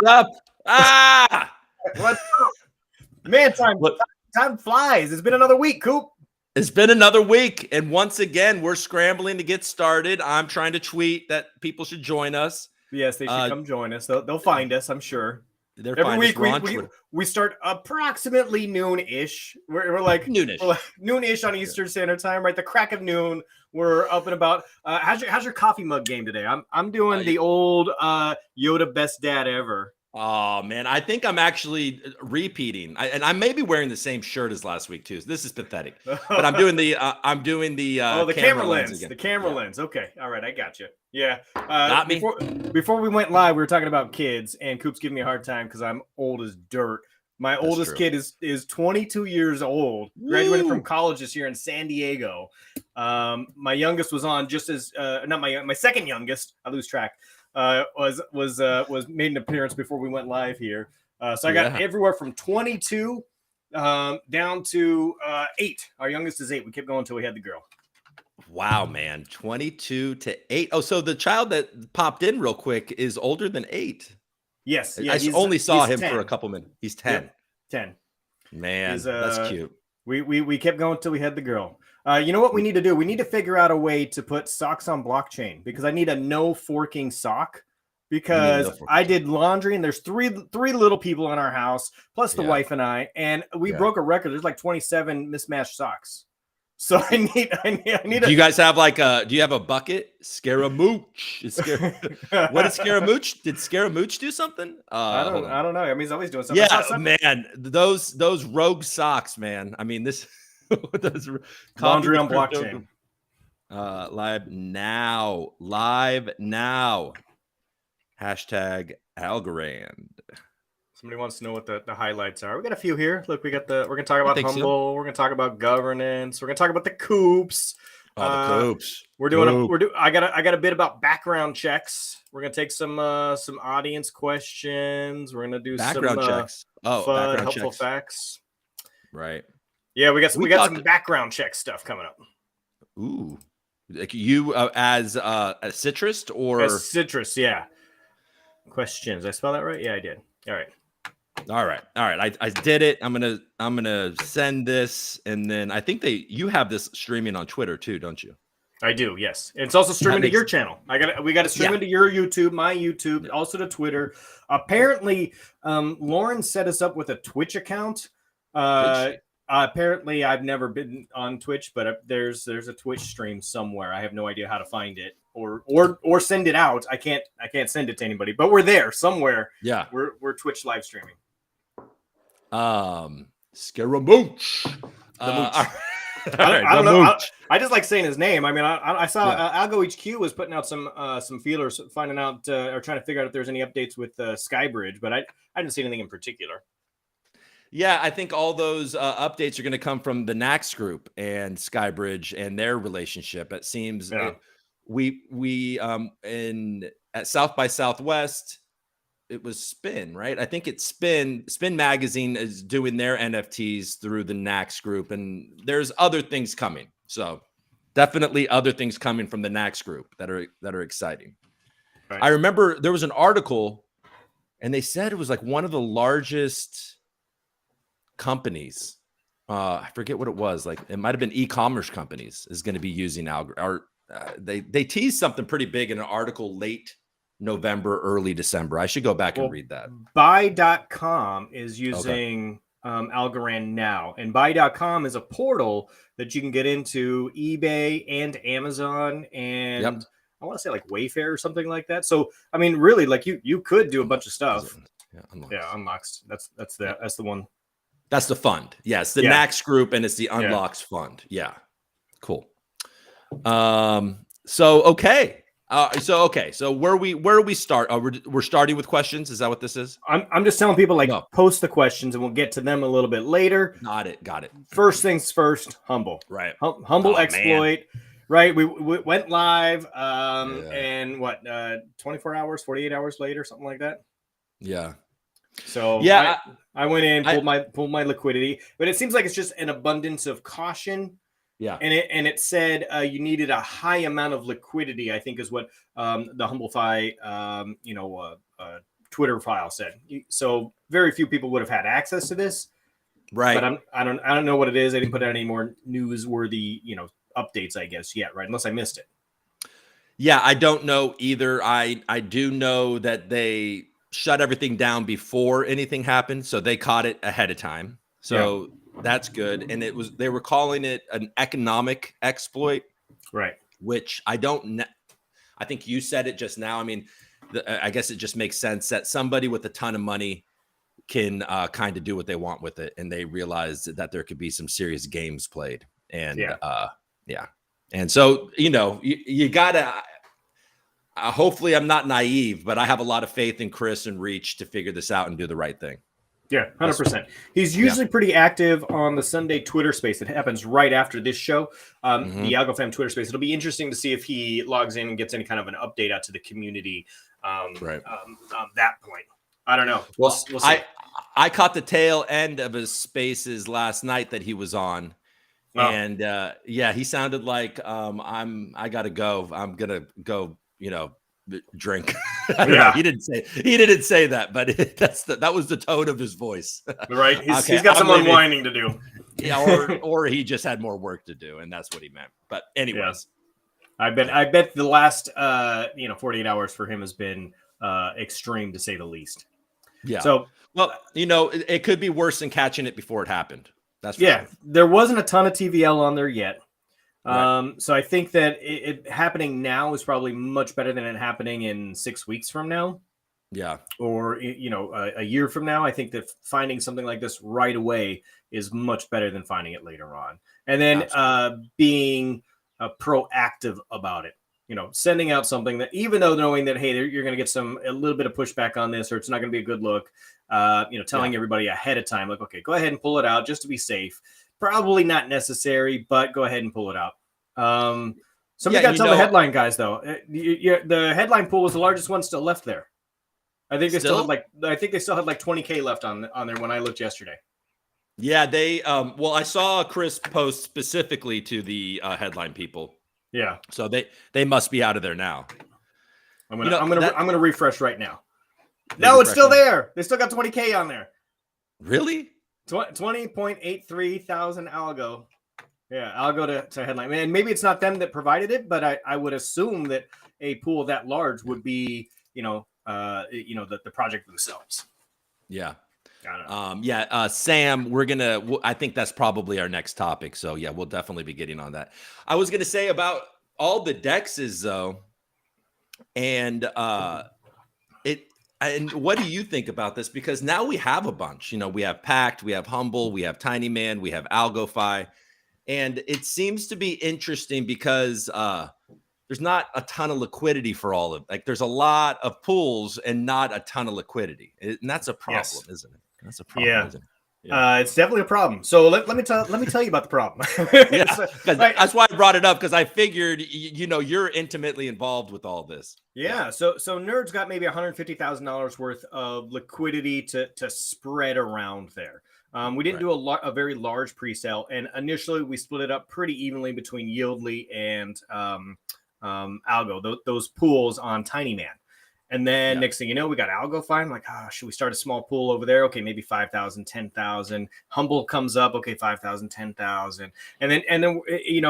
What's up? What's up? Man, time flies. It's been another week, Coop. It's been another week, and once again, we're scrambling to get started. I'm trying to tweet that people should join us. Yes, they should come join us. They'll find us, I'm sure. Every week we start approximately noon-ish. We're like noonish. We're like noon-ish on Eastern Standard Time, right? The crack of noon. We're up and about. How's your coffee mug game today? I'm doing the old Yoda best dad ever. Oh man, I think I'm actually repeating, and I may be wearing the same shirt as last week too. So this is pathetic, but I'm doing the the camera lens again. The camera lens. Okay, all right, I got you. Yeah. Not me. Before we went live, we were talking about kids, and Coop's giving me a hard time because I'm old as dirt. My oldest kid is 22 years old. Graduated from college this year in San Diego. My youngest was on just as not my second youngest. I lose track. Was made an appearance before we went live here. So I got everywhere from 22 down to 8. Our youngest is 8. We kept going until we had the girl. Wow, man. 22 to 8. Oh, so the child that popped in real quick is older than 8. Yes. Yeah, I only saw him 10. For a couple minutes. He's 10. Yep, 10. Man, that's cute. We kept going until we had the girl. You know what we need to do? We need to figure out a way to put socks on blockchain because I need a no forking sock because I did laundry and there's three little people in our house plus the wife and I, and we broke a record. There's like 27 mismatched socks. So I need. Do you guys have do you have a bucket? Scaramouche. What did Scaramouche? Did Scaramouche do something? I don't know. I mean, he's always doing something. Yeah, man. Those rogue socks, man. I mean, this laundry on blockchain. Live now. Hashtag Algorand. Somebody wants to know what the highlights are. We got a few here. Look, we're gonna talk about Humble. So. We're gonna talk about governance. We're gonna talk about the Coops. The Coops. I got a bit about background checks. We're gonna take some audience questions. We're gonna do background checks. Fun, helpful facts. Right. Yeah, we got some background check stuff coming up. Ooh, like you as a citrus or as citrus? Yeah. Questions. Did I spell that right? Yeah, I did. All right. I did it. I'm gonna send this, and then I think you have this streaming on Twitter too, don't you? I do. Yes, and it's also streaming to your channel. We got to stream into your YouTube, my YouTube, also to Twitter. Apparently, Lauren set us up with a Twitch account. Apparently, I've never been on Twitch, but there's a Twitch stream somewhere. I have no idea how to find it or send it out. I can't send it to anybody, but we're there somewhere. Yeah, we're Twitch live streaming. Scaramouche. I don't know. I just like saying his name. I mean, I saw Algo HQ was putting out some feelers, finding out or trying to figure out if there's any updates with Skybridge, but I didn't see anything in particular. Yeah, I think all those updates are going to come from the Nax group and Skybridge and their relationship. It seems we at South by Southwest, it was Spin, right? I think it's Spin Magazine is doing their NFTs through the Nax group, and there's other things coming. So definitely other things coming from the Nax group that are exciting. Right. I remember there was an article, and they said it was like one of the largest companies. I forget what it was. Like it might have been e-commerce companies is going to be using they teased something pretty big in an article late November, early December. I should go back and read that. Buy.com is using Algorand now, and Buy.com is a portal that you can get into eBay and Amazon and I want to say like Wayfair or something like that. So I mean, really, like you could do a bunch of stuff. Unlocks. That's the one. That's the fund. Yes, the Nax group, and it's the Unlocks fund. Yeah, cool. So where we start? We're starting with questions. Is that what this is? I'm just telling people post the questions, and we'll get to them a little bit later. Got it. First things first. Humble. Right. Humble exploit. Man. Right. We went live. And 24 hours, 48 hours later, something like that. Yeah. So I went in, pulled my liquidity, but it seems like it's just an abundance of caution. Yeah. And it said you needed a high amount of liquidity, I think is what the HumbleFi Twitter file said. So very few people would have had access to this. Right. But I don't know what it is. I didn't put out any more newsworthy, updates, I guess, yet, right? Unless I missed it. Yeah, I don't know either. I do know that they shut everything down before anything happened, so they caught it ahead of time. So that's good. And they were calling it an economic exploit, right? Which I think you said it just now. I mean, I guess it just makes sense that somebody with a ton of money can kind of do what they want with it, and they realized that there could be some serious games played. And and so you gotta hopefully I'm not naive, but I have a lot of faith in Chris and Reach to figure this out and do the right thing. Yeah, 100%. He's usually pretty active on the Sunday Twitter space that happens right after this show, the Algo Fam Twitter space. It'll be interesting to see if he logs in and gets any kind of an update out to the community that point. I don't know. We'll see. I caught the tail end of his spaces last night that he was on. And he sounded like I gotta go. I'm gonna go, drink. I don't know. He didn't say that, but that was the tone of his voice. Right. He's got some unwinding to do. Yeah, or he just had more work to do, and that's what he meant. But anyways. I bet the last 48 hours for him has been extreme, to say the least. Yeah. So, well, it could be worse than catching it before it happened. That's there wasn't a ton of TVL on there yet. Right. So I think that it happening now is probably much better than it happening in 6 weeks from now. Yeah. Or, a year from now. I think that finding something like this right away is much better than finding it later on. And then being proactive about it. Sending out something that, even though knowing that, hey, you're going to get a little bit of pushback on this, or it's not going to be a good look, telling everybody ahead of time, like, okay, go ahead and pull it out just to be safe. Probably not necessary, but go ahead and pull it out. Somebody got to tell the headline guys, though. The headline pool was the largest one still left there. I think they still had like 20K left on there when I looked yesterday. Yeah, they I saw Chris post specifically to the headline people. Yeah. So they must be out of there now. I'm gonna refresh right now. No, it's still there. They still got 20K on there. Really? 20.83 thousand algo. Yeah, I'll go to headline. And maybe it's not them that provided it, but I would assume that a pool that large would be, the project themselves. Yeah. Sam, I think that's probably our next topic. So yeah, we'll definitely be getting on that. I was going to say about all the dexes though. And and what do you think about this? Because now we have a bunch, we have Pact, we have Humble, we have Tiny Man, we have AlgoFi. And it seems to be interesting because there's not a ton of liquidity for all of it. There's a lot of pools and not a ton of liquidity. And that's a problem, isn't it? That's a problem, isn't it? Yeah. It's definitely a problem. So let me tell you about the problem. That's why I brought it up, because I figured you're intimately involved with all this. Yeah. So Nerds got maybe $150,000 worth of liquidity to spread around there. We didn't do a very large pre-sale, and initially we split it up pretty evenly between Yieldly and Algo, those pools on Tiny Man. And then next thing you know, we got AlgoFi. I'm like, should we start a small pool over there? Okay, maybe 5,000, 10,000. Humble comes up. Okay, 5,000, 10,000. And then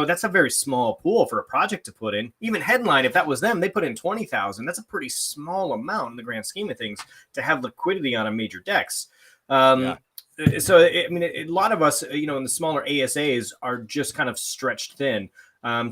that's a very small pool for a project to put in. Even Headline, if that was them, they put in 20,000. That's a pretty small amount in the grand scheme of things to have liquidity on a major dex. So, a lot of us, in the smaller ASAs are just kind of stretched thin.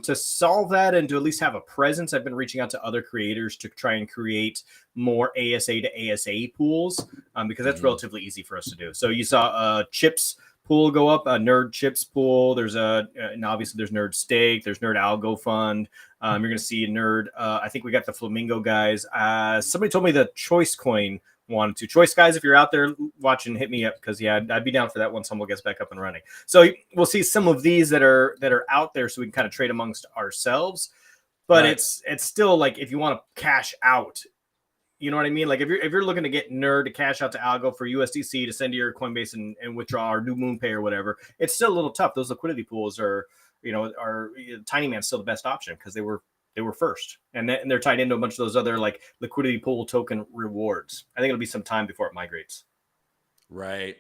To solve that and to at least have a presence, I've been reaching out to other creators to try and create more ASA to ASA pools because that's relatively easy for us to do. So you saw a Chips pool go up, a Nerd Chips pool. There's and obviously there's Nerd Stake, there's Nerd Algo Fund. You're going to see a Nerd. I think we got the Flamingo guys. Somebody told me the Choice Coin wanted to. Choice guys, if you're out there watching, hit me up, because I'd be down for that once Humble gets back up and running. So we'll see some of these that are out there, so we can kind of trade amongst ourselves. But it's still like, if you want to cash out, you know what I mean? Like if you're looking to get Nerd to cash out to Algo for USDC to send to your Coinbase and withdraw, or New Moon Pay or whatever, it's still a little tough. Those liquidity pools are Tiny Man's still the best option because they were they were first, and they're tied into a bunch of those other like liquidity pool token rewards. I think it'll be some time before it migrates. Right.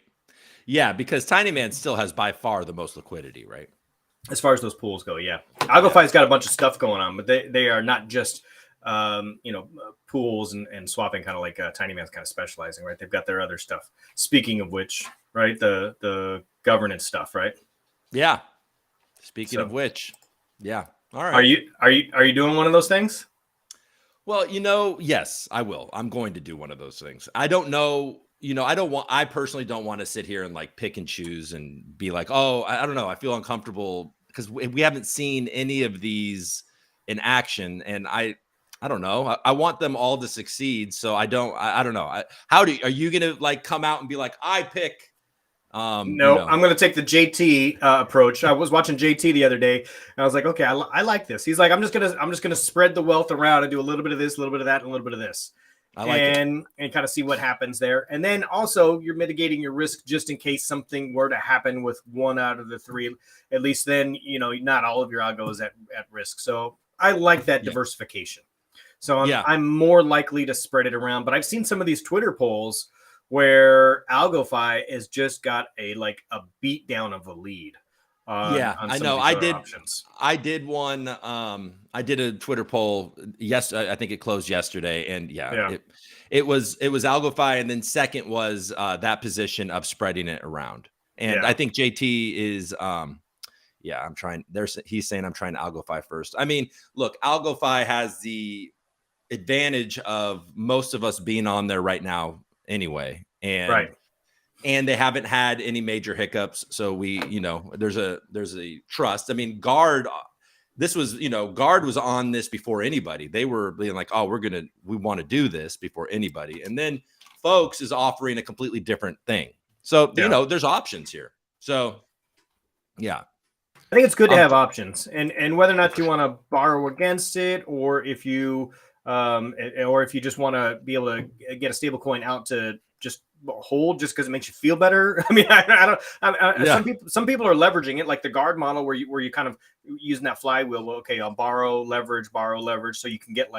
Yeah, because Tiny Man still has by far the most liquidity, right? As far as those pools go, yeah. AlgoFi's got a bunch of stuff going on, but they are not just pools and swapping, kind of like Tiny Man's kind of specializing, right? They've got their other stuff. Speaking of which, right, the governance stuff, right? Yeah. Speaking of which, yeah. All right. Are you doing one of those things? Well, yes, I will. I'm going to do one of those things. I don't know. I personally don't want to sit here and like pick and choose and be like, oh, I don't know. I feel uncomfortable because we haven't seen any of these in action. And I don't know. I want them all to succeed. So I don't know. Are you going to like come out and be like, I pick? No, I'm going to take the JT approach. I was watching JT the other day, and I was like, okay, I like this. He's like, I'm just gonna spread the wealth around and do a little bit of this, a little bit of that, and a little bit of this. I like it. And kind of see what happens there. And then also you're mitigating your risk just in case something were to happen with one out of the three. At least then, not all of your algo is at risk. So I like that diversification. So I'm more likely to spread it around. But I've seen some of these Twitter polls where AlgoFi has just got a beat down of a lead. I know. I did one. I did a Twitter poll. Yes, I think it closed yesterday, and it was AlgoFi, and then second was that position of spreading it around. And I think JT is. I'm trying. He's saying I'm trying to AlgoFi first. I mean, look, AlgoFi has the advantage of most of us being on there right now anyway, and and they haven't had any major hiccups. So there's a trust. I mean, Guard was on this before anybody. They were being like, oh, we want to do this before anybody. And then Folks is offering a completely different thing. So, there's options here. So, yeah. I think it's good to have options, and whether or not you want to borrow against it, or if you just want to be able to get a stable coin out to just hold just because it makes you feel better. I mean, some people are leveraging it, like the Guard model where you kind of using that flywheel. Well, okay, I'll borrow leverage, so you can get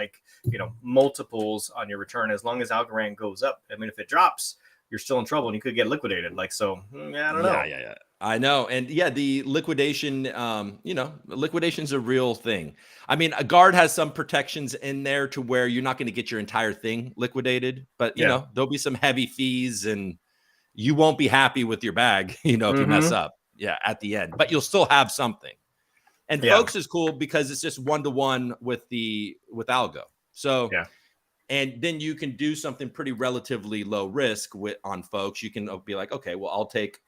multiples on your return as long as Algorand goes up. I mean, if it drops, you're still in trouble and you could get liquidated. I don't know. Yeah. I know. And the liquidation, liquidation's a real thing. I mean, a Guard has some protections in there to where you're not going to get your entire thing liquidated, but there'll be some heavy fees and you won't be happy with your bag, if you mess up at the end, but you'll still have something. And Folks is cool because it's just 1-to-1 with Algo. So, and then you can do something pretty relatively low risk on Folks. You can be like, okay, well, I'll take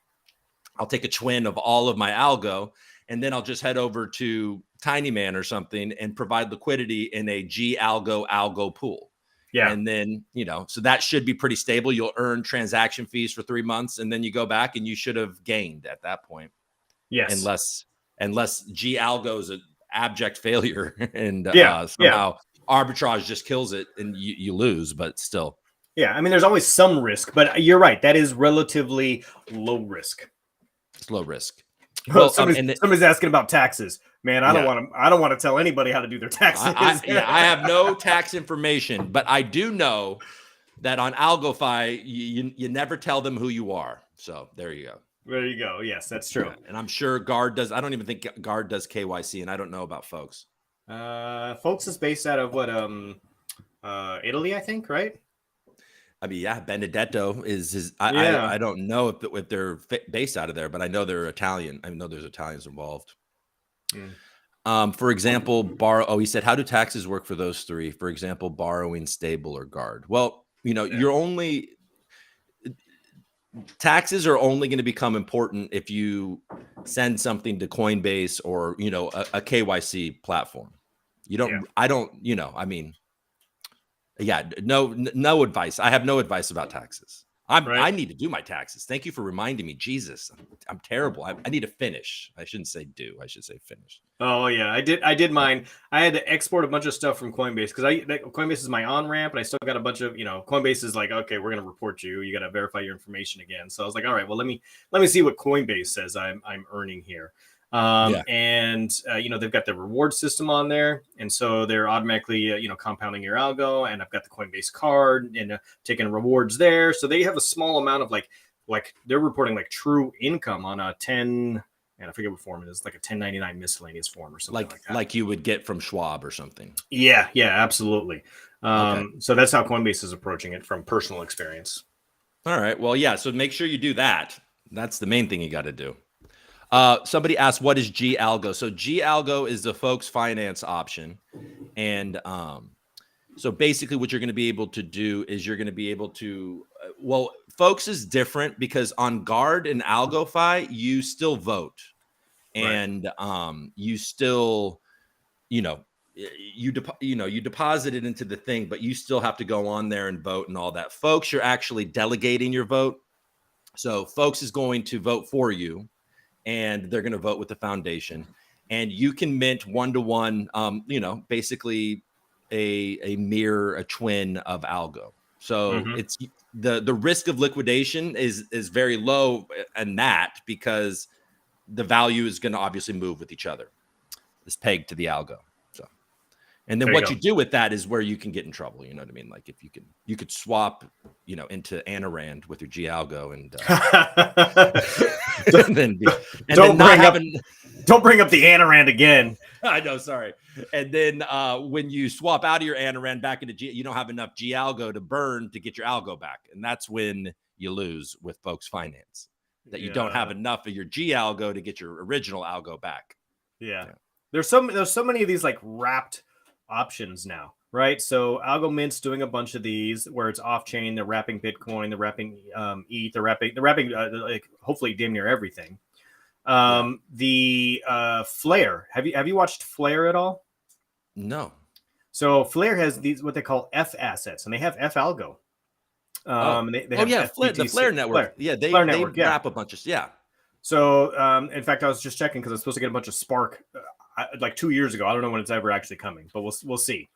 a twin of all of my algo, and then I'll just head over to Tiny Man or something and provide liquidity in a G algo pool. Yeah. And then, so that should be pretty stable. You'll earn transaction fees for 3 months, and then you go back and you should have gained at that point. Yes. Unless G algo is an abject failure and somehow arbitrage just kills it and you lose, but still. Yeah. I mean, there's always some risk, but you're right. That is relatively low risk. It's low risk. Well, somebody's asking about taxes. Man, I don't want to tell anybody how to do their taxes. I have no tax information, but I do know that on AlgoFi, you never tell them who you are. So there you go. There you go. Yes, that's true. And I'm sure Guard does. I don't even think Guard does KYC, and I don't know about Folks. Folks is based out of what? Italy, I think, right? I mean, Benedetto is his. I don't know if they're based out of there, but I know they're Italian. I know there's Italians involved. For example, he said, how do taxes work for those three? For example, borrowing, stable, or Guard. Well, you're only taxes are only going to become important if you send something to Coinbase or a KYC platform. No advice. I have no advice about taxes. I need to do my taxes. Thank you for reminding me. Jesus, I'm terrible. I need to finish. I shouldn't say do. I should say finish. Oh yeah, I did mine. I had to export a bunch of stuff from Coinbase because Coinbase is my on ramp, and I still got a bunch of Coinbase is like, okay, we're gonna report you. You got to verify your information again. So I was like, all right, well let me see what Coinbase says I'm earning here. And they've got the reward system on there, and so they're automatically compounding your algo. And I've got the Coinbase card and taking rewards there. So they have a small amount of like they're reporting like true income on a 10. And I forget what form it is, like a 1099 miscellaneous form or something like that. Like you would get from Schwab or something. Yeah, absolutely. So that's how Coinbase is approaching it from personal experience. All right. Well, yeah. So make sure you do that. That's the main thing you got to do. Somebody asked, what is G Algo? So G Algo is the folks finance option. And so basically what you're going to be able to do is you're going to be able to, folks is different because on Guard and AlgoFi, you still vote. And you still, you deposit it into the thing, but you still have to go on there and vote and all that. Folks, you're actually delegating your vote. So folks is going to vote for you, and they're going to vote with the foundation, and you can mint 1-to-1, basically a twin of Algo. So it's the risk of liquidation is very low in that, because the value is going to obviously move with each other. It's pegged to the Algo. So, and then what you do with that is where you can get in trouble. You know what I mean? Like if you could swap, into Anarand with your G Algo and don't bring up the Anarand again. I know, sorry. And then when you swap out of your Anarand back into G, you don't have enough G Algo to burn to get your Algo back, and that's when you lose with folks finance. That you don't have enough of your G Algo to get your original Algo back. Yeah. There's so many of these like wrapped options now, right? So Algo Mint's doing a bunch of these where it's off chain. They're wrapping Bitcoin, they're wrapping ETH, they're wrapping like hopefully damn near everything. The Flare. Have you watched Flare at all? No. So Flare has these what they call F assets, and they have F Algo. They have the Flare network. Yeah, they wrap a bunch of So in fact, I was just checking because I was supposed to get a bunch of Spark like 2 years ago. I don't know when it's ever actually coming, but we'll see.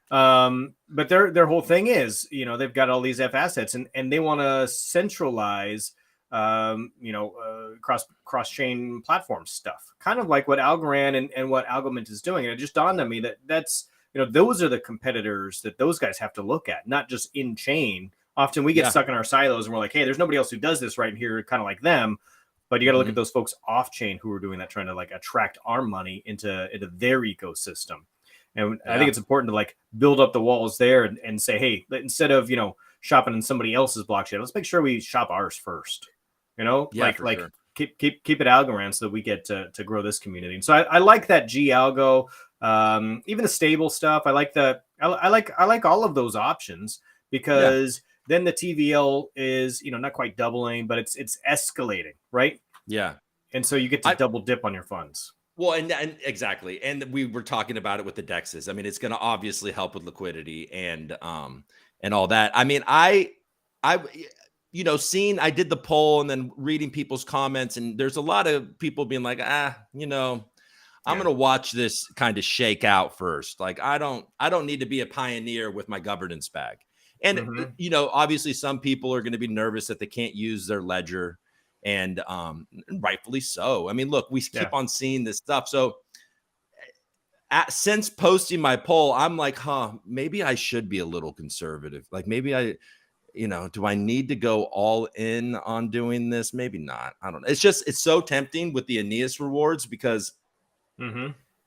But their whole thing is, they've got all these F assets, and they want to centralize cross chain platform stuff, kind of like what Algorand and what Algomint is doing. And it just dawned on me that's those are the competitors that those guys have to look at, not just in chain. Often we get stuck in our silos and we're like, hey, there's nobody else who does this right here, kind of like them. But you got to look at those folks off chain who are doing that, trying to like attract our money into their ecosystem. And I think it's important to like build up the walls there and say, hey, instead of, shopping in somebody else's blockchain, let's make sure we shop ours first. Sure. keep it Algorand so that we get to grow this community. And so I like that G Algo, even the stable stuff. I like all of those options because then the TVL is, not quite doubling, but it's escalating, right? Yeah. And so you get to double dip on your funds. Well, and exactly. And we were talking about it with the DEXs. I mean, it's going to obviously help with liquidity and all that. I mean, I did the poll and then reading people's comments, and there's a lot of people being like, I'm going to watch this kind of shake out first. Like, I don't need to be a pioneer with my governance bag. And, obviously some people are going to be nervous that they can't use their ledger, and rightfully so. I mean, look, we keep on seeing this stuff. So since posting my poll, I'm like, maybe I should be a little conservative. Like maybe do I need to go all in on doing this? Maybe not. I don't know. It's so tempting with the Aeneas rewards because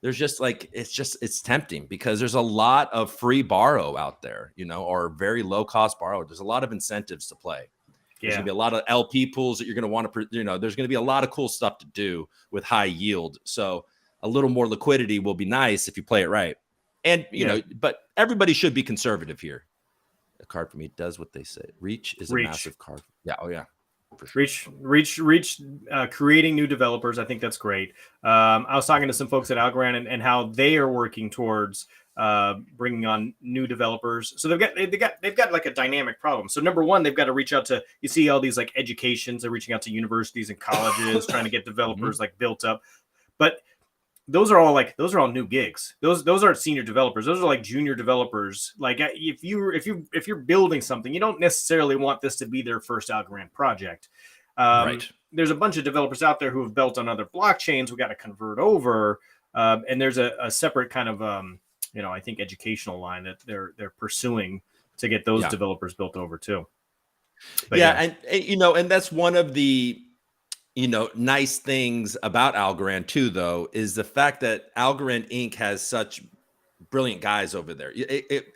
there's just like, it's tempting because there's a lot of free borrow out there, or very low cost borrow. There's a lot of incentives to play. There's gonna be a lot of LP pools that you're going to want to, there's going to be a lot of cool stuff to do with high yield. So a little more liquidity will be nice if you play it right. And, but everybody should be conservative here. A card for me does what they say. Reach is a massive card. Yeah. Oh yeah. For sure. Reach, creating new developers. I think that's great. I was talking to some folks at Algorand and how they are working towards bringing on new developers. So they've got like a dynamic problem. So number one, they've got to reach out to, you see all these like educations, they're reaching out to universities and colleges, trying to get developers like built up. But those are all new gigs. Those aren't senior developers. Those are like junior developers. Like if you're building something, you don't necessarily want this to be their first Algorand project. Right. there's a bunch of developers out there who have built on other blockchains. We got to convert over, and there's a separate kind of I think educational line that they're pursuing to get those developers built over too. But and and that's one of the nice things about Algorand too, though, is the fact that Algorand Inc. has such brilliant guys over there.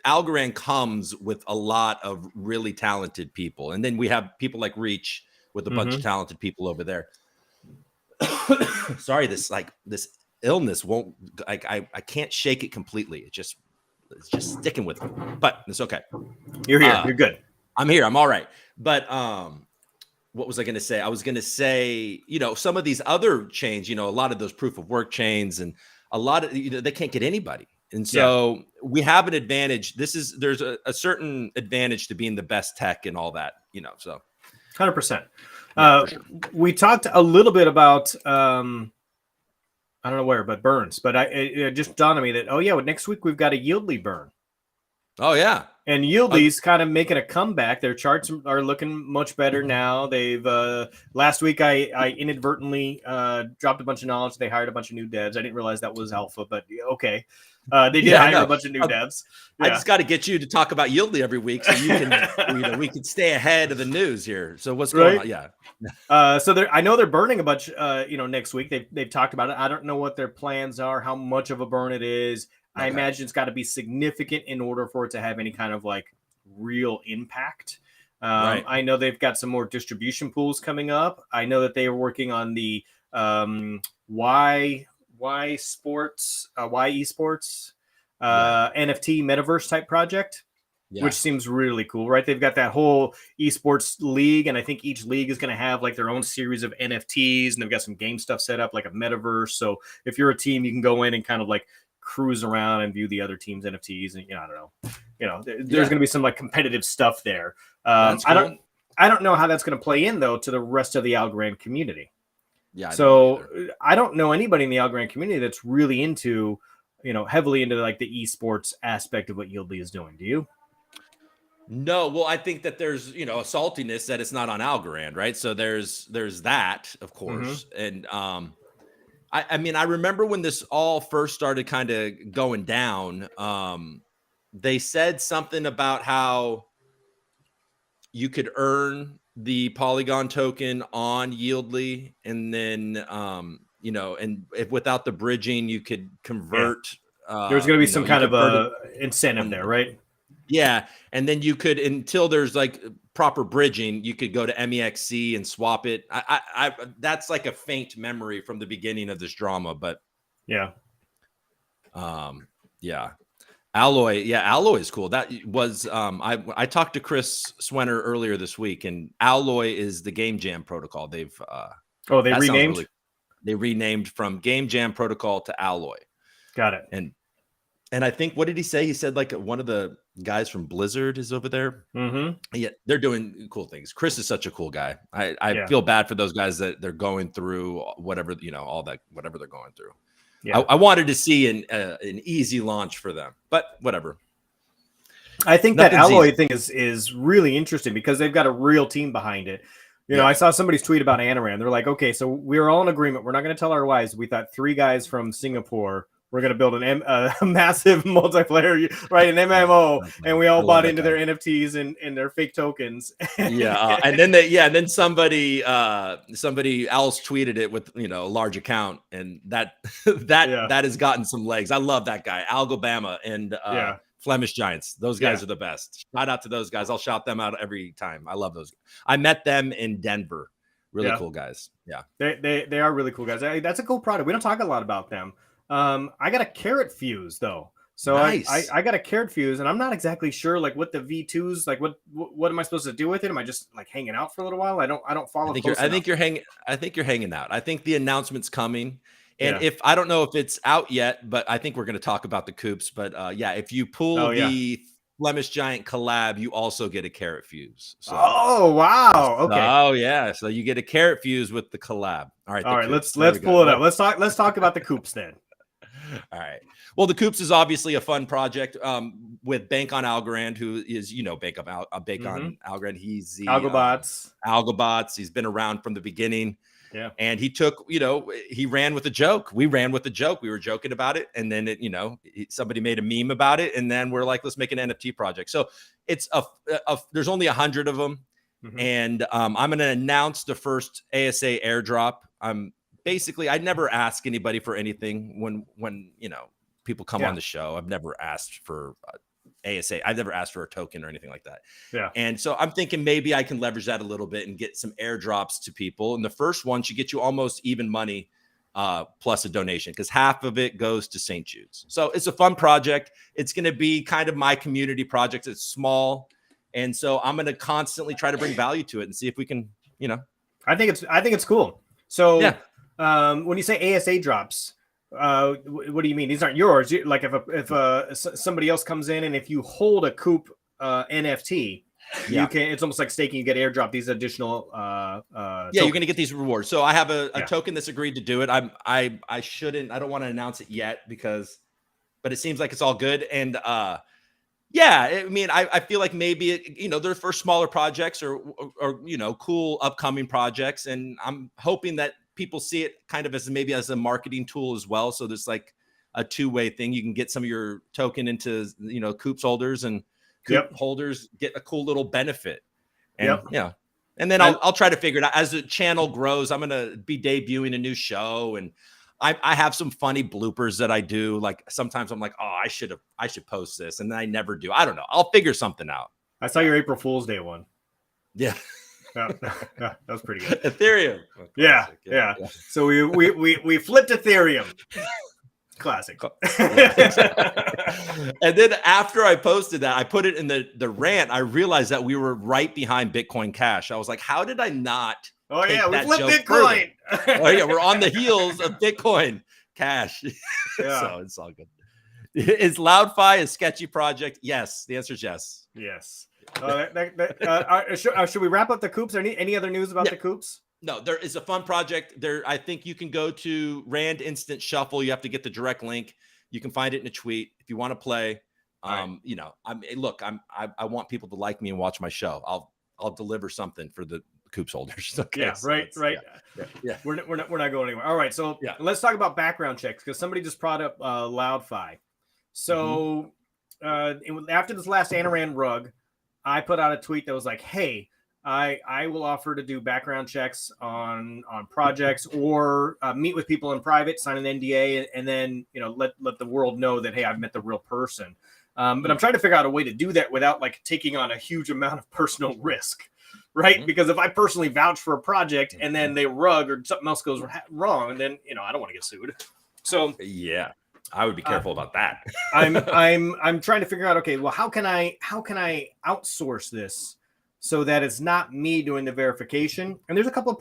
Algorand comes with a lot of really talented people, and then we have people like Reach with a bunch of talented people over there. Sorry, this illness won't. I can't shake it completely. It's just sticking with me, but it's okay. You're here. You're good. I'm here. I'm all right. But what was I going to say? I was going to say, some of these other chains, a lot of those proof of work chains, and a lot of they can't get anybody. And so we have an advantage. There's a certain advantage to being the best tech and all that, so 100%. Sure. We talked a little bit about, I don't know where, but burns, but it just dawned on me that, next week we've got a Yieldly burn. Oh yeah. And Yieldly's kind of making a comeback. Their charts are looking much better now. They've last week I inadvertently dropped a bunch of knowledge. They hired a bunch of new devs. I didn't realize that was alpha, but okay. They did hire a bunch of new devs. I just got to get you to talk about Yieldly every week so you can we can stay ahead of the news here. So what's going on? Yeah. So I know they're burning a bunch next week. They've talked about it. I don't know what their plans are, how much of a burn it is. Okay. I imagine it's got to be significant in order for it to have any kind of real impact. Right. I know they've got some more distribution pools coming up. I know that they are working on the Y esports NFT metaverse type project, which seems really cool, right? They've got that whole esports league, and I think each league is going to have their own series of NFTs, and they've got some game stuff set up like a metaverse. So if you're a team, you can go in and kind of cruise around and view the other team's NFTs, and I don't know, there's going to be some competitive stuff there. Cool. I don't know how that's going to play in though to the rest of the Algorand community. So I don't know anybody in the Algorand community that's really into, heavily into the esports aspect of what Yieldly is doing. Do you? No, well, I think that there's a saltiness that it's not on Algorand, right? So there's that, of course, and I mean, I remember when this all first started kind of going down, they said something about how you could earn the Polygon token on Yieldly, and then, and if without the bridging, you could convert. There's going to be some kind of incentive there, right? Yeah. And then you could, until there's proper bridging, you could go to MEXC and swap it. I that's a faint memory from the beginning of this drama, but Alloy is cool. That was I talked to Chris Swenner earlier this week, and Alloy is the Game Jam protocol. They've they renamed. They renamed from Game Jam protocol to Alloy. Got it. And I think, what did he say? He said one of the guys from Blizzard is over there. Yeah, they're doing cool things. Chris is such a cool guy. I feel bad for those guys that they're going through whatever, all that, whatever they're going through. Yeah. I wanted to see an easy launch for them, but whatever. I think that Alloy thing is really interesting because they've got a real team behind it. I saw somebody's tweet about Anoran. They're like, okay, so we're all in agreement. We're not going to tell our wives. We thought 3 guys from Singapore. We're going to build a massive multiplayer, right? An MMO, and we all bought into their NFTs and their fake tokens. And then somebody else tweeted it with a large account, and that has gotten some legs. I love that guy, Algobama and Flemish Giants. Those guys are the best. Shout out to those guys. I'll shout them out every time. I love those. I met them in Denver. Really cool guys. Yeah, they are really cool guys. That's a cool product. We don't talk a lot about them. I got a carrot fuse though. So nice. I got a carrot fuse, and I'm not exactly sure what the V2s what am I supposed to do with it? Am I just hanging out for a little while? I don't follow. I think you're hanging out. I think the announcement's coming. And if I don't know if it's out yet, but I think we're going to talk about the Coops. But if you pull the Flemish Giant collab, you also get a carrot fuse. So, oh wow! Okay. Oh yeah, so you get a carrot fuse with the collab. All right. Let's pull it up. Let's talk about the Coops then. All right. Well, the Coops is obviously a fun project with Bank on Algorand, who is, Bank on Algorand. He's the Algobots. Algobots. He's been around from the beginning. Yeah. And he took, he ran with a joke. We ran with the joke. We were joking about it. And then somebody made a meme about it. And then we're like, let's make an NFT project. So it's there's only 100 of them. Mm-hmm. And I'm going to announce the first ASA airdrop. I never ask anybody for anything when people come on the show. I've never asked for ASA. I've never asked for a token or anything like that. Yeah. And so I'm thinking maybe I can leverage that a little bit and get some airdrops to people. And the first one should get you almost even money plus a donation, because half of it goes to St. Jude's. So it's a fun project. It's going to be kind of my community project. It's small. And so I'm going to constantly try to bring value to it and see if we can, I think it's cool. So when you say ASA drops, what do you mean? These aren't yours. Like if somebody else comes in, and if you hold a Coop NFT, you can. It's almost like staking. You get airdrop these additional. You're going to get these rewards. So I have a token that's agreed to do it. I don't want to announce it yet but it seems like it's all good. And I mean, I feel like maybe they're for smaller projects or cool upcoming projects, and I'm hoping that people see it kind of as a marketing tool as well. So there's like a two-way thing. You can get some of your token into, Coop's holders, and Coop holders get a cool little benefit. And and then I'll try to figure it out as the channel grows. I'm going to be debuting a new show, and I have some funny bloopers that I do. Like sometimes I'm like, oh, I should post this. And then I never do. I don't know. I'll figure something out. I saw your April Fool's Day one. Yeah. That was pretty good. Ethereum. Yeah. So we flipped Ethereum. Classic. And then after I posted that, I put it in the rant. I realized that we were right behind Bitcoin Cash. I was like, how did I not? Oh yeah, we flipped Bitcoin. Oh yeah, we're on the heels of Bitcoin Cash. So it's all good. Is LoudFi a sketchy project? Yes. The answer is yes. Yes. Should we wrap up the Coops? Any other news about the Coops? No, there is a fun project there. I think you can go to Rand Instant Shuffle. You have to get the direct link. You can find it in a tweet if you want to play. I want people to like me and watch my show. I'll deliver something for the Coops holders. Okay, yeah, right. Yeah. We're not going anywhere. All right, so let's talk about background checks, because somebody just brought up LoudFi. So after this last Anaran rug, I put out a tweet that was like, hey, I will offer to do background checks on projects, or meet with people in private, sign an NDA, and then let the world know that, hey, I've met the real person. But I'm trying to figure out a way to do that without like taking on a huge amount of personal risk, right? Mm-hmm. Because if I personally vouch for a project and then they rug or something else goes wrong, then I don't want to get sued. So yeah, I would be careful about that. I'm trying to figure out, okay, well, how can I outsource this so that it's not me doing the verification? And there's a couple of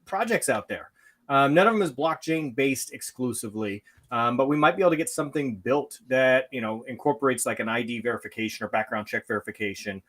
projects out there. None of them is blockchain based exclusively, but we might be able to get something built that incorporates like an ID verification or background check verification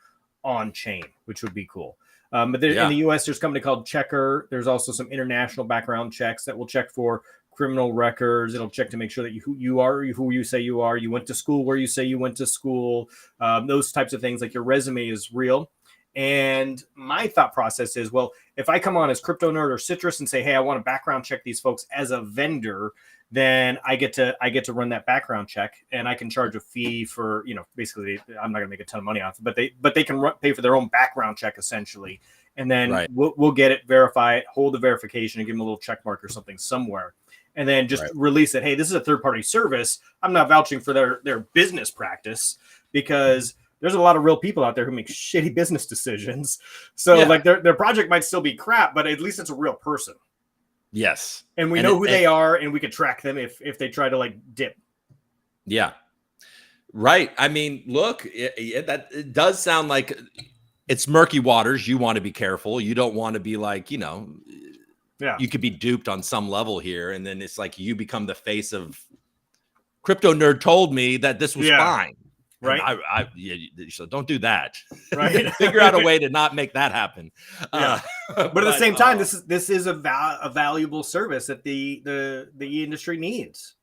on chain, which would be cool. But in the US, there's a company called Checker. There's also some international background checks that will check for criminal records. It'll check to make sure that you are who you say you are. You went to school where you say you went to school. Those types of things, like your resume is real. And my thought process is, well, if I come on as Crypto Nerd or Citrus and say, hey, I want to background check these folks as a vendor, then I get to run that background check, and I can charge a fee for, basically I'm not gonna make a ton of money off it, but they can pay for their own background check essentially. And then we'll get it, verify it, hold the verification, and give them a little check mark or something somewhere. And then just release it. Hey, this is a third-party service. I'm not vouching for their business practice, because there's a lot of real people out there who make shitty business decisions. So like their project might still be crap, but at least it's a real person. Yes. And we know who they are, and we could track them if they try to like dip. Yeah. Right. I mean, look, it does sound like it's murky waters. You want to be careful. You don't want to be like, you could be duped on some level here. And then it's like you become the face of Crypto Nerd told me that this was fine. Right. So don't do that. Right. Figure out a way to not make that happen. Yeah. But at the same time, this is a valuable service that the industry needs.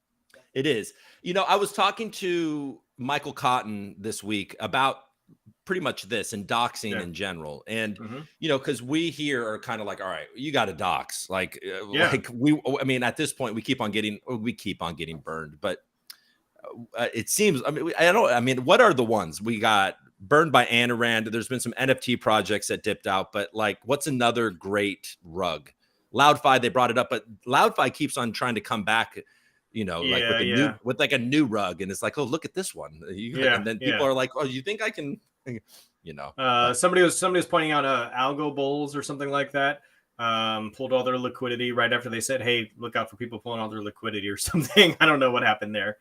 It is. I was talking to Michael Cotton this week about pretty much this and doxing in general. And, because we here are kind of like, all right, you got to dox. Like, I mean, at this point, we keep on getting burned. But it seems, what are the ones we got? Burned by Anarand. There's been some NFT projects that dipped out, but like, what's another great rug? Loudfi, they brought it up, but Loudfi keeps on trying to come back, with a new rug, and it's like, oh, look at this one. And then people are like, oh, you think I can, somebody was pointing out algo bulls or something like that. Pulled all their liquidity right after they said, hey, look out for people pulling all their liquidity or something. I don't know what happened there.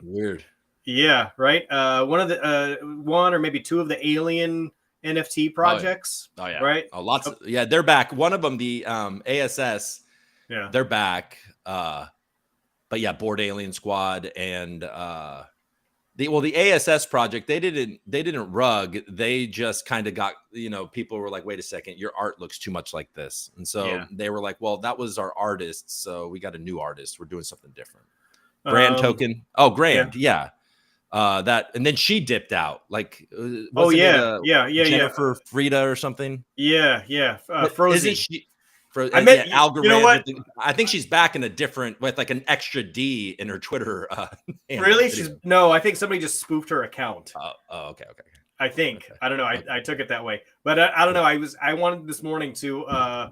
Weird. Yeah, right. One or maybe two of the alien NFT projects. Oh yeah. Right. Oh, lots. They're back. One of them, the ASS. Yeah, they're back. But yeah, Bored Alien Squad and the ASS project, they didn't rug. They just kind of got, people were like, wait a second, your art looks too much like this. And so they were like, well, that was our artist. So we got a new artist. We're doing something different. Grand Token. Oh, Grand. Yeah. That, and then she dipped out. Like, Jennifer Frida or something. Yeah. Frozen. Isn't she? Algorand. You know what? I think she's back in a different, with like an extra D in her Twitter. Really? I think somebody just spoofed her account. Okay. I think. I don't know. I took it that way, but I don't know. I wanted this morning to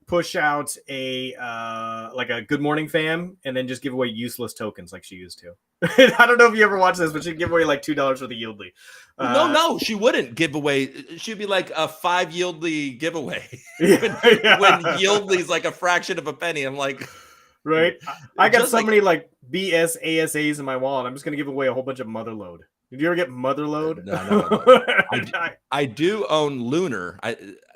push out a good morning fam and then just give away useless tokens like she used to. I don't know if you ever watched this, but she'd give away like $2 for the Yieldly. No, she wouldn't give away. She'd be like a 5 Yieldly giveaway when Yieldly's like a fraction of a penny. I'm like, right. I got so many like BS ASAs in my wallet. I'm just gonna give away a whole bunch of Motherload. Did you ever get Motherload? No. I do own Lunar.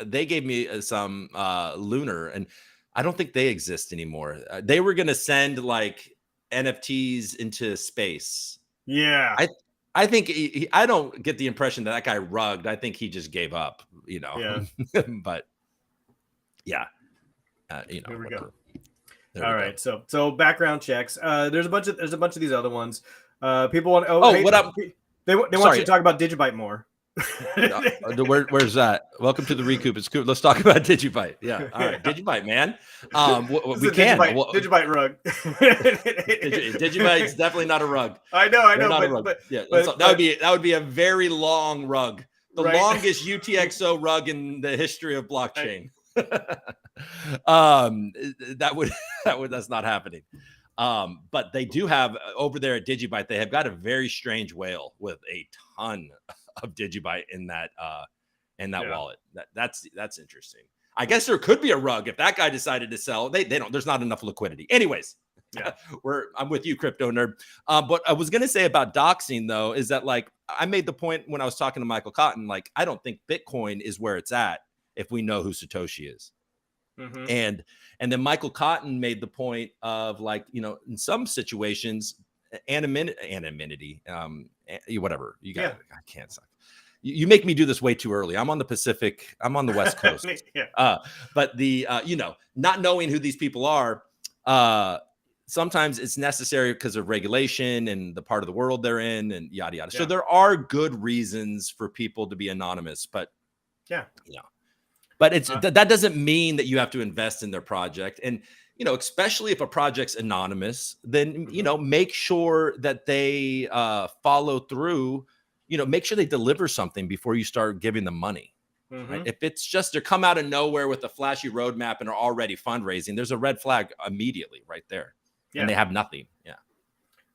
They gave me some Lunar, and I don't think they exist anymore. They were gonna send like NFTs into space. Yeah. I think I don't get the impression that guy rugged. I think he just gave up, Yeah. But yeah. Here we go. All right. So background checks. There's a bunch of these other ones. People want what up? They want you to talk about Digibyte more. Where's that? Welcome to the Recoup. It's cool. Let's talk about Digibyte. Yeah. All right. Digibyte, man. We can. Digibyte rug. Digibyte's definitely not a rug. I know. But that would be a very long rug. The longest UTXO rug in the history of blockchain. That's not happening. But they do have over there at Digibyte, they have got a very strange whale with a ton of Digibyte in that wallet. That's interesting. I guess there could be a rug if that guy decided to sell. They don't. There's not enough liquidity. Anyways, I'm with you, crypto nerd. But I was gonna say about doxing though is that like I made the point when I was talking to Michael Cotton, like I don't think Bitcoin is where it's at if we know who Satoshi is. And then Michael Cotton made the point of like, in some situations, anonymity, whatever you got. I can't. You make me do this way too early. I'm on the Pacific. I'm on the West Coast. But the, not knowing who these people are, sometimes it's necessary because of regulation and the part of the world they're in and yada, yada. So there are good reasons for people to be anonymous, but but it's that doesn't mean that you have to invest in their project. And, especially if a project's anonymous, then, make sure that they follow through, make sure they deliver something before you start giving them money. Right? If it's just they come out of nowhere with a flashy roadmap and are already fundraising, there's a red flag immediately right there. And they have nothing. Yeah.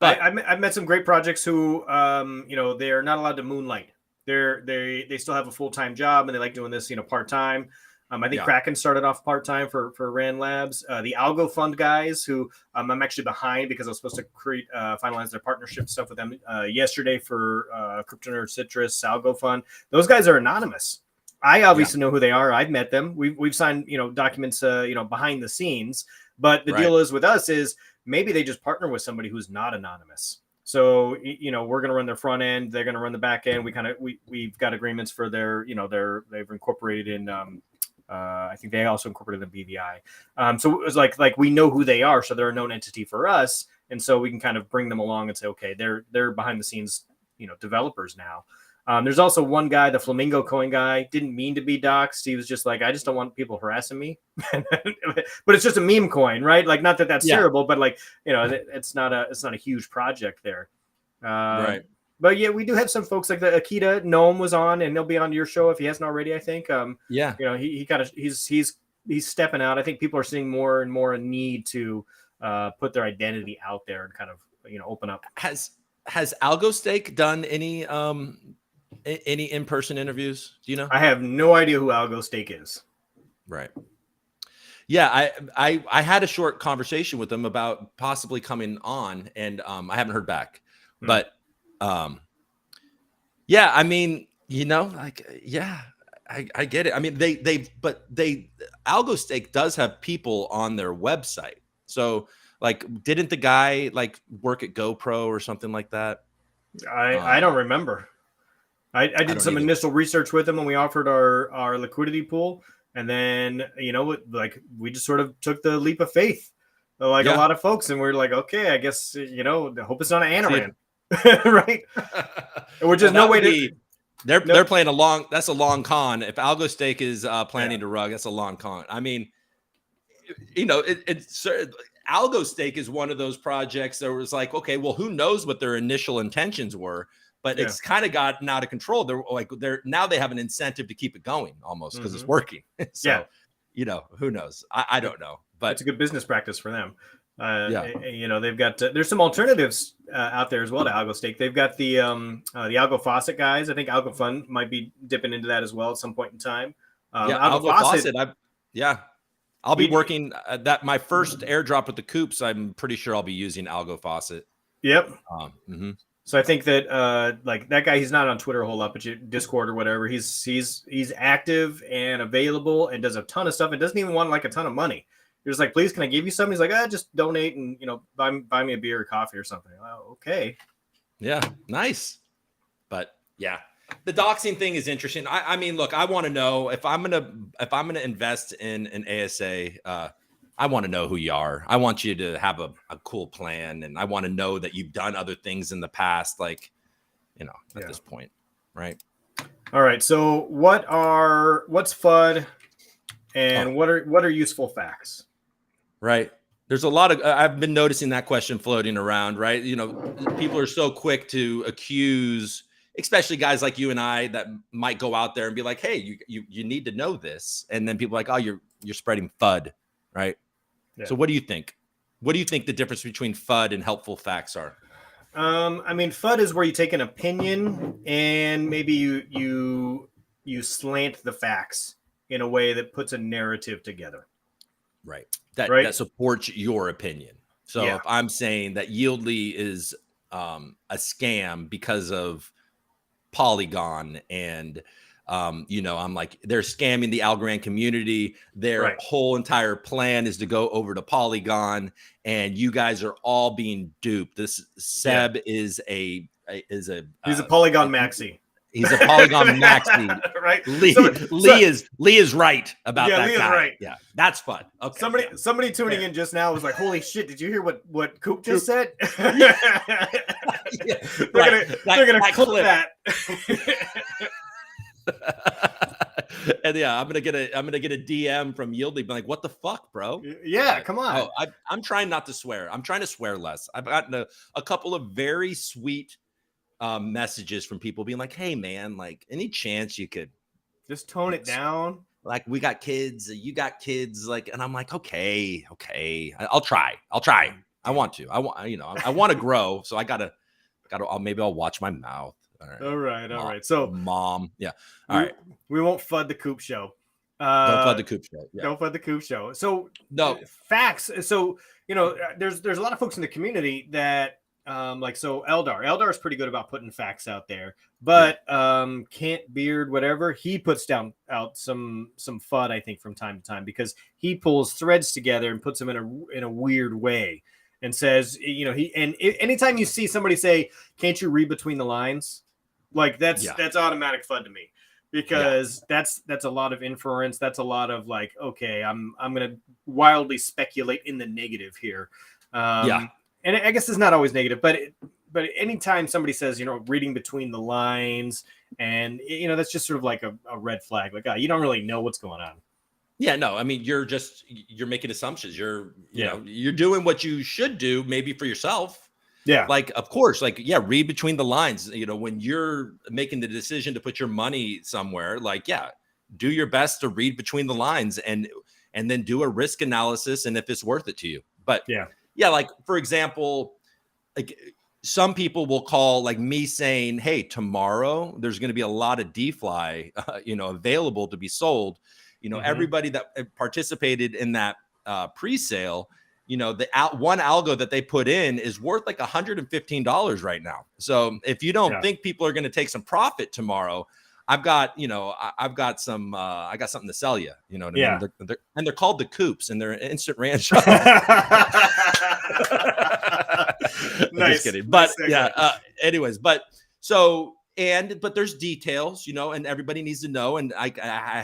But I've met some great projects who, they're not allowed to moonlight. They still have a full-time job and they like doing this, part-time. I think Kraken started off part-time for Rand Labs. The Algo Fund guys who I'm actually behind because I was supposed to finalize their partnership stuff with them yesterday for Krypto Nerd Citrus, Algo Fund. Those guys are anonymous. I obviously know who they are. I've met them. We've signed, documents, behind the scenes. But the deal is with us is maybe they just partner with somebody who's not anonymous. So, we're going to run their front end. They're going to run the back end. We've got agreements for their, they've incorporated in, I think they also incorporated in BVI. So it was like we know who they are. So they're a known entity for us. And so we can kind of bring them along and say, okay, they're behind the scenes, developers now. There's also one guy, the Flamingo Coin guy, didn't mean to be doxxed. He was just like, I just don't want people harassing me. But it's just a meme coin, right? Like, not that that's terrible, but like, it's not a huge project there. Right. But yeah, we do have some folks like the Akita Gnome was on, and they'll be on your show if he hasn't already, I think. He's stepping out. I think people are seeing more and more a need to put their identity out there and kind of, open up. Has AlgoStake done any in-person interviews? Do you know? I have no idea who AlgoStake is. Right. Yeah, I had a short conversation with them about possibly coming on, and I haven't heard back. But yeah, I mean, I get it. I mean, AlgoStake does have people on their website. So like, didn't the guy like work at GoPro or something like that? I don't remember. I did some initial research with him when we offered our liquidity pool. And then, we just sort of took the leap of faith, like a lot of folks. And we're like, okay, I guess, I hope it's not an Anaran. Right. Which is no way to. They're playing that's a long con. If AlgoStake is planning to rug, that's a long con. I mean, AlgoStake is one of those projects that was like, okay, well, who knows what their initial intentions were, but it's kind of gotten out of control. Now they have an incentive to keep it going almost because it's working. So, who knows? I don't know, but it's a good business practice for them. They've got there's some alternatives out there as well to AlgoStake. They've got the Algo Faucet guys. I think Algo Fund might be dipping into that as well at some point in time. Algo Faucet. I'll be working that my first airdrop with the Coops. I'm pretty sure I'll be using Algo Faucet. Yep. So I think that like that guy, he's not on Twitter a whole lot, but Discord or whatever. He's active and available and does a ton of stuff. And doesn't even want like a ton of money. You're just like, please, can I give you something? He's like, just donate and, buy me a beer or coffee or something. Oh, okay. Yeah. Nice. But yeah, the doxing thing is interesting. I mean, look, I want to know if I'm going to invest in an ASA, I want to know who you are. I want you to have a cool plan. And I want to know that you've done other things in the past, like, at this point. Right. All right. So what's FUD and what are useful facts? Right. There's a lot of, I've been noticing that question floating around, right? People are so quick to accuse, especially guys like you and I that might go out there and be like, hey, you need to know this. And then people are like, oh, you're spreading FUD, right? Yeah. So what do you think? What do you think the difference between FUD and helpful facts are? I mean, FUD is where you take an opinion and maybe you slant the facts in a way that puts a narrative together. Right. That supports your opinion. So if I'm saying that Yieldly is a scam because of Polygon and, I'm like, they're scamming the Algorand community. Their whole entire plan is to go over to Polygon and you guys are all being duped. This Seb is a he's a Polygon maxi. He's a Polygon maxi. Right. Lee is right about that Lee's guy. Right. Yeah, that's fun. Okay. Somebody tuning in just now was like, "Holy shit! Did you hear what Coop just said?" They're gonna clip that. And I'm gonna get a DM from Yieldly, be like, "What the fuck, bro?" Yeah, come on. Oh, I'm trying not to swear. I'm trying to swear less. I've gotten a couple of very sweet messages from people being like, hey man, like any chance you could just tone it down, like we got kids, you got kids, like, and I'm like, okay, I'll try. I want to grow, so I gotta maybe I'll watch my mouth. All right. So mom, all right, we won't FUD the Coop show. Don't FUD the Coop show. Don't FUD the Coop show. So no facts. So there's a lot of folks in the community that Eldar is pretty good about putting facts out there, but Can't Beard, whatever, he puts out some FUD, I think, from time to time, because he pulls threads together and puts them in a weird way and says, anytime you see somebody say, can't you read between the lines? Like that's automatic FUD to me, because that's a lot of inference. That's a lot of like, okay, I'm going to wildly speculate in the negative here. And I guess it's not always negative, but but anytime somebody says, reading between the lines, and that's just sort of like a red flag. Like, you don't really know what's going on. Yeah, no, I mean, you're making assumptions. You're doing what you should do, maybe for yourself. Yeah. Like, of course, like, yeah, read between the lines. When you're making the decision to put your money somewhere, like, yeah, do your best to read between the lines and then do a risk analysis and if it's worth it to you. But yeah, like, for example, like, some people will call, like me saying, hey, tomorrow there's going to be a lot of DeFi, available to be sold. Everybody that participated in that pre-sale, the one algo that they put in is worth like $115 right now. So if you don't think people are going to take some profit tomorrow, I got something to sell you. You know what I mean? They're called the Coops, and they're an instant ranch. Nice. Just kidding. But anyways, but there's details, and everybody needs to know. And I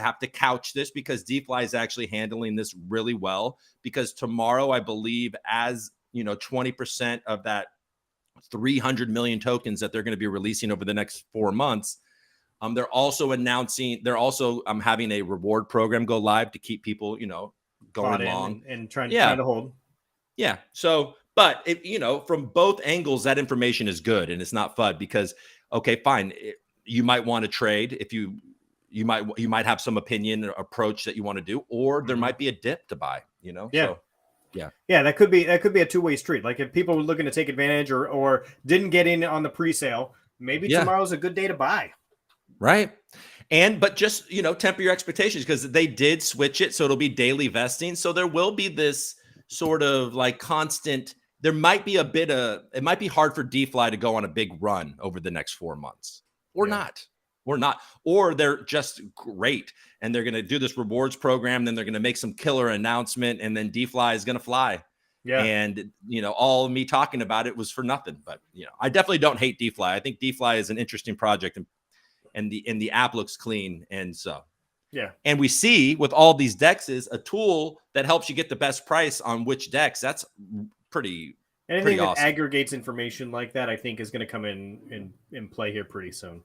have to couch this because DeFi is actually handling this really well, because tomorrow, I believe, as 20% of that 300 million tokens that they're going to be releasing over the next 4 months. They're also having a reward program go live to keep people, going long and trying to hold. Yeah. So, but if, from both angles, that information is good, and it's not FUD because, okay, fine. You might want to trade if you might have some opinion or approach that you want to do, or there might be a dip to buy, Yeah. So, yeah, that could be a two-way street. Like if people were looking to take advantage or didn't get in on the pre-sale, maybe tomorrow's a good day to buy. Right. But just, temper your expectations, because they did switch it. So it'll be daily vesting. So there will be this sort of like constant, it might be hard for DeFi to go on a big run over the next 4 months or not, or they're just great. And they're going to do this rewards program. Then they're going to make some killer announcement, and then DeFi is going to fly. Yeah. And, all of me talking about it was for nothing. But, I definitely don't hate DeFi. I think DeFi is an interesting project, and the app looks clean. And so, and we see with all these DEXs, a tool that helps you get the best price on which DEX. That's pretty Anything that awesome. Aggregates information like that, I think, is going to come in play here pretty soon.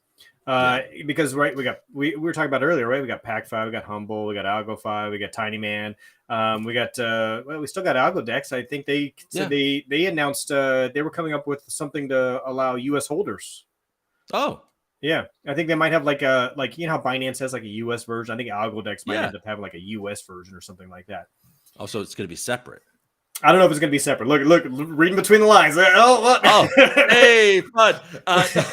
Because we were talking about earlier, right? We got Pac5, we got Humble, we got AlgoFi, we got Tiny Man, we got we still got AlgoDex. I think they announced they were coming up with something to allow U.S. holders. Oh. Yeah, I think they might have like how Binance has like a US version. I think AlgoDex might end up having like a US version or something like that. Oh, so it's going to be separate. I don't know if it's going to be separate. Look, reading between the lines. Hey, fun.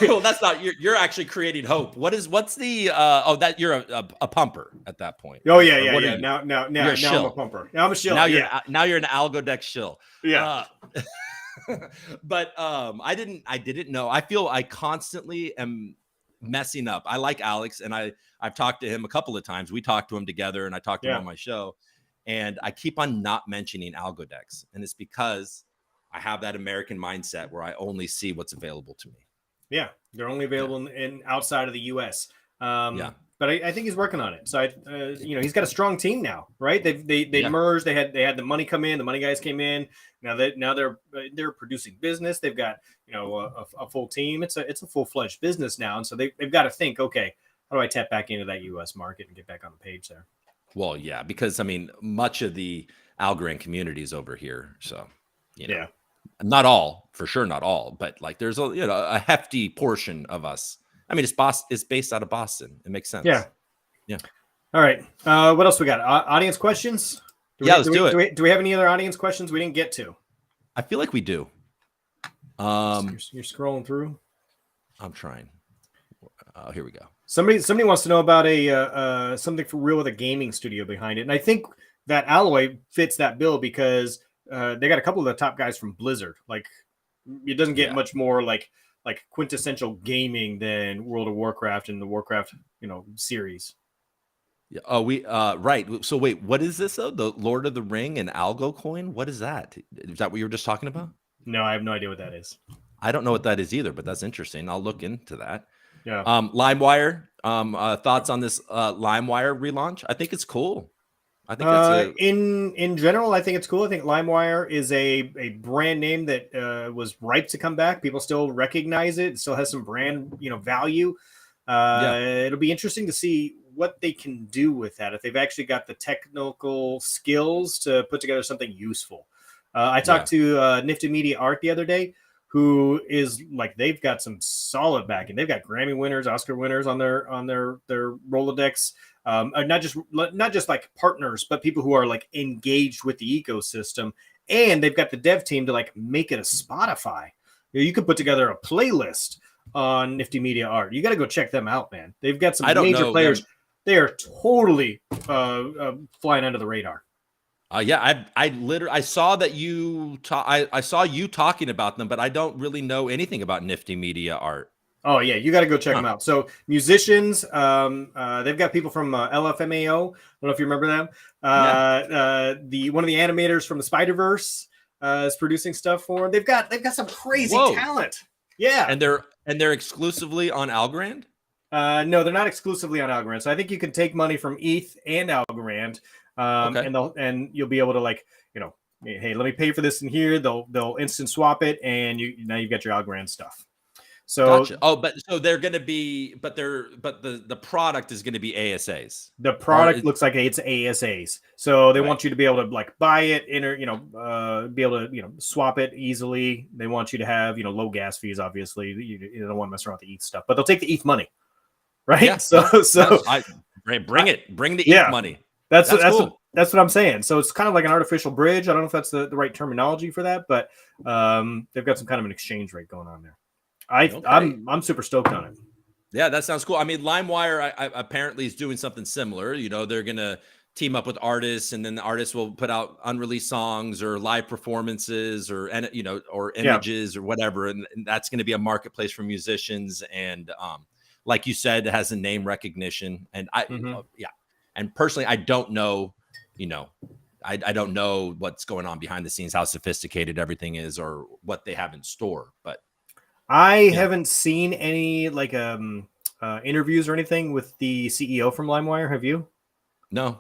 Well, that's not. You're actually creating hope. What's the? That you're a pumper at that point. Oh yeah. Now I'm a pumper. Now I'm a shill. Now you're an AlgoDex shill. Yeah. But I didn't know. I feel I constantly am messing up. I like Alex, and I've talked to him a couple of times. We talked to him together, and I talked to him on my show. And I keep on not mentioning AlgoDex. And it's because I have that American mindset where I only see what's available to me. Yeah, they're only available in outside of the US. But I think he's working on it. So he's got a strong team now, right? They merged. They had the money come in. The money guys came in. Now they're producing business. They've got a full team. It's a full-fledged business now, and so they've got to think, okay, how do I tap back into that US market and get back on the page there? Well, yeah, because I mean, much of the Algorand community is over here, so not all, for sure, not all, but like there's a hefty portion of us. I mean, it's based out of Boston. It makes sense. Yeah. All right. What else we got? Audience questions? Let's do it. Do we have any other audience questions we didn't get to? I feel like we do. You're scrolling through. I'm trying. Here we go. Somebody wants to know about a something for real with a gaming studio behind it, and I think that Alloy fits that bill because they got a couple of the top guys from Blizzard. Like, it doesn't get much more like quintessential gaming than World of Warcraft and the Warcraft series. Yeah. Oh, right. So wait, what is this though? The Lord of the Ring and Algo coin? What is that? Is that what you were just talking about? No, I have no idea what that is. I don't know what that is either, but that's interesting. I'll look into that. Yeah. LimeWire. Thoughts on this LimeWire relaunch? I think it's cool. I think that's in general, I think it's cool. I think LimeWire is a brand name that was ripe to come back. People still recognize it. It still has some brand value. It'll be interesting to see what they can do with that, if they've actually got the technical skills to put together something useful. I talked to Nifty Media Art the other day, who is like, they've got some solid backing. They've got Grammy winners, Oscar winners on their Rolodex. Not just like partners, but people who are like engaged with the ecosystem. And they've got the dev team to like make it a Spotify. You could put together a playlist on Nifty Media Art. You got to go check them out, man. They've got some major players. They are totally flying under the radar. I saw that I saw you talking about them, but I don't really know anything about Nifty Media Art. Oh yeah, you got to go check them out. So musicians, they've got people from LFMAO. I don't know if you remember them. One of the animators from the Spider-Verse is producing stuff for them. They've got some crazy talent. Yeah, and they're exclusively on Algorand. No, they're not exclusively on Algorand. So I think you can take money from ETH and Algorand, and you'll be able to like, hey, let me pay for this in here. They'll instant swap it, and now you've got your Algorand stuff. So gotcha. Oh, but so they're going to be, but the product is going to be ASAs. The product looks like it's ASAs. So they want you to be able to like buy it, be able to swap it easily. They want you to have low gas fees. Obviously, you don't want to mess around with the ETH stuff, but they'll take the ETH money, right? Yeah. Bring the ETH money. That's cool. That's what I'm saying. So it's kind of like an artificial bridge. I don't know if that's the right terminology for that, but they've got some kind of an exchange rate going on there. I'm super stoked on it. Yeah, that sounds cool. I mean, LimeWire apparently is doing something similar. They're gonna team up with artists, and then the artists will put out unreleased songs or live performances or images or whatever, and that's going to be a marketplace for musicians. And like you said, it has a name recognition. And and personally, I don't know. I don't know what's going on behind the scenes, how sophisticated everything is, or what they have in store, but. I haven't seen any like interviews or anything with the CEO from LimeWire. Have you? No,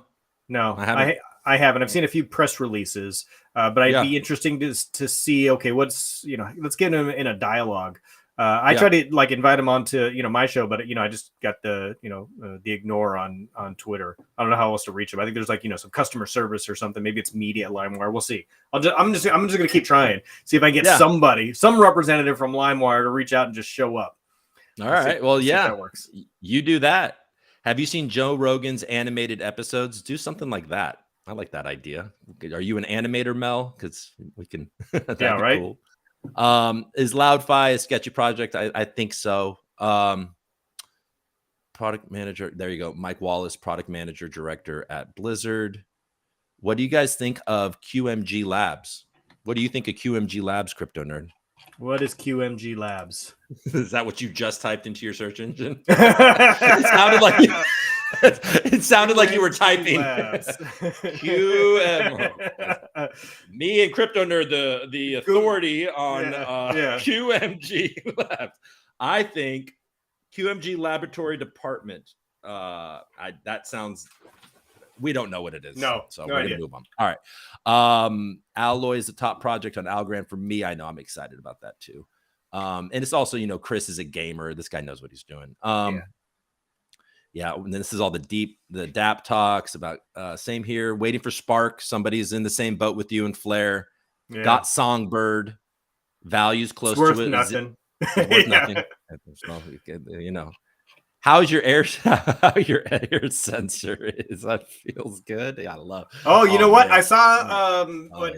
I haven't. I've seen a few press releases, but I'd be interesting to see. Okay, what's let's get him in a dialogue. I tried to like invite him onto my show, but I just got the ignore on Twitter. I don't know how else to reach him. I think there's like some customer service or something. Maybe it's media at LimeWire. We'll see. I'm just gonna keep trying. See if I get some representative from LimeWire to reach out and just show up. All right. Well, that works. You do that. Have you seen Joe Rogan's animated episodes? Do something like that. I like that idea. Are you an animator, Mel? Because we can. Right. Cool. Is Loudfi a sketchy project? I think so. Product manager. There you go. Mike Wallace, product manager, director at Blizzard. What do you guys think of QMG Labs? What do you think of QMG Labs, Crypto Nerd? What is QMG Labs? Is that what you just typed into your search engine? It sounded like you were typing QM. Me and Crypto Nerd, the authority on QMG Labs. I think QMG Laboratory Department. That sounds. We don't know what it is. No, so we're gonna move on. All right. Alloy is the top project on Algorand for me. I know I'm excited about that too. And it's also, Chris is a gamer. This guy knows what he's doing. And this is all the DApp talks about same here. Waiting for Spark. Somebody's in the same boat with you and Flare. Yeah. Got Songbird. Values close to it. Nothing. It's worth nothing. How's your air? How your air sensor is? That feels good. I love. Oh, you know what? Man. I saw.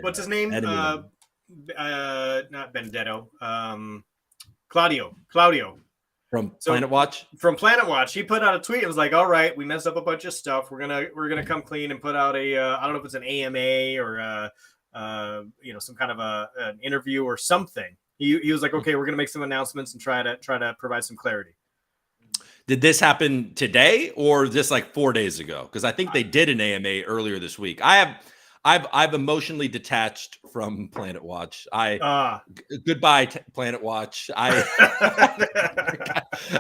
What's his name? Not Benedetto. Claudio. From Planet Watch. From Planet Watch, he put out a tweet. It was like, "All right, we messed up a bunch of stuff. We're gonna come clean and put out a I don't know if it's an AMA or some kind of an interview or something." He was like, "Okay, we're gonna make some announcements and try to provide some clarity." Did this happen today or just like 4 days ago? Because I think they did an AMA earlier this week. I've emotionally detached from Planet Watch. Goodbye, Planet Watch.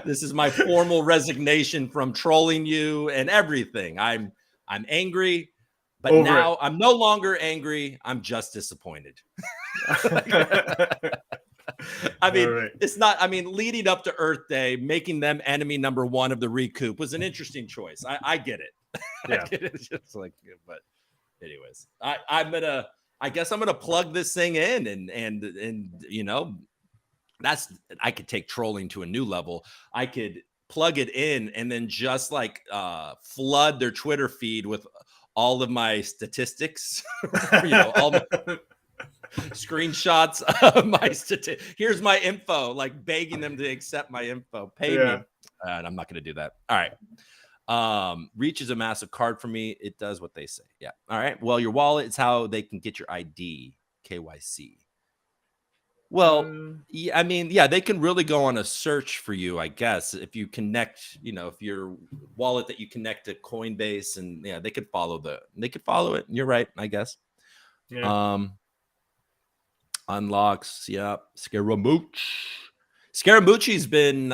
This is my formal resignation from trolling you and everything. I'm angry. But now I'm no longer angry. I'm just disappointed. I mean, it's not, I mean, leading up to Earth Day, making them enemy number one of the recoup was an interesting choice. I get it. Yeah. I get it. It's just like, but anyways, I guess I'm gonna plug this thing in and you know, I could take trolling to a new level. I could plug it in and then just like flood their Twitter feed with all of my statistics, you know, all my screenshots of my here's my info, like begging them to accept my info, pay me. And I'm not going to do that. All right. Reach is a massive card for me. It does what they say. Yeah. All right. Well, your wallet is how they can get your ID, KYC. Well, yeah, I mean, yeah, they can really go on a search for you, I guess, if you connect, you know, if your wallet that you connect to Coinbase, and yeah, they could follow it. You're right, I guess. Yeah. Unlocks, yeah. Scaramucci's been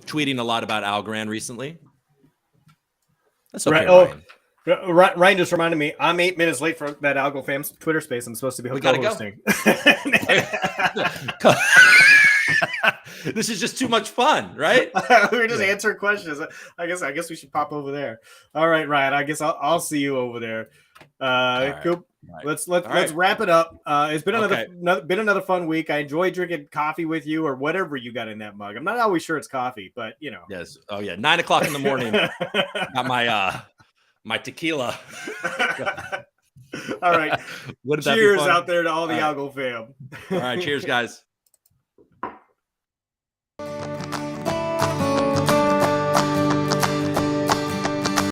tweeting a lot about Algorand recently. That's okay, Ryan. Ryan just reminded me, I'm 8 minutes late for that Algo Fam's Twitter space. I'm supposed to be hosting. Go. This is just too much fun, right? We're just answering questions. I guess we should pop over there. All right, Ryan. I guess I'll see you over there. Coop. Let's wrap it up. It's been another fun week. I enjoy drinking coffee with you, or whatever you got in that mug. I'm not always sure it's coffee, but you know. Yes. Oh yeah. 9 o'clock in the morning. Got my tequila. All right. Cheers out there to all the Algo fam. All right. Cheers, guys.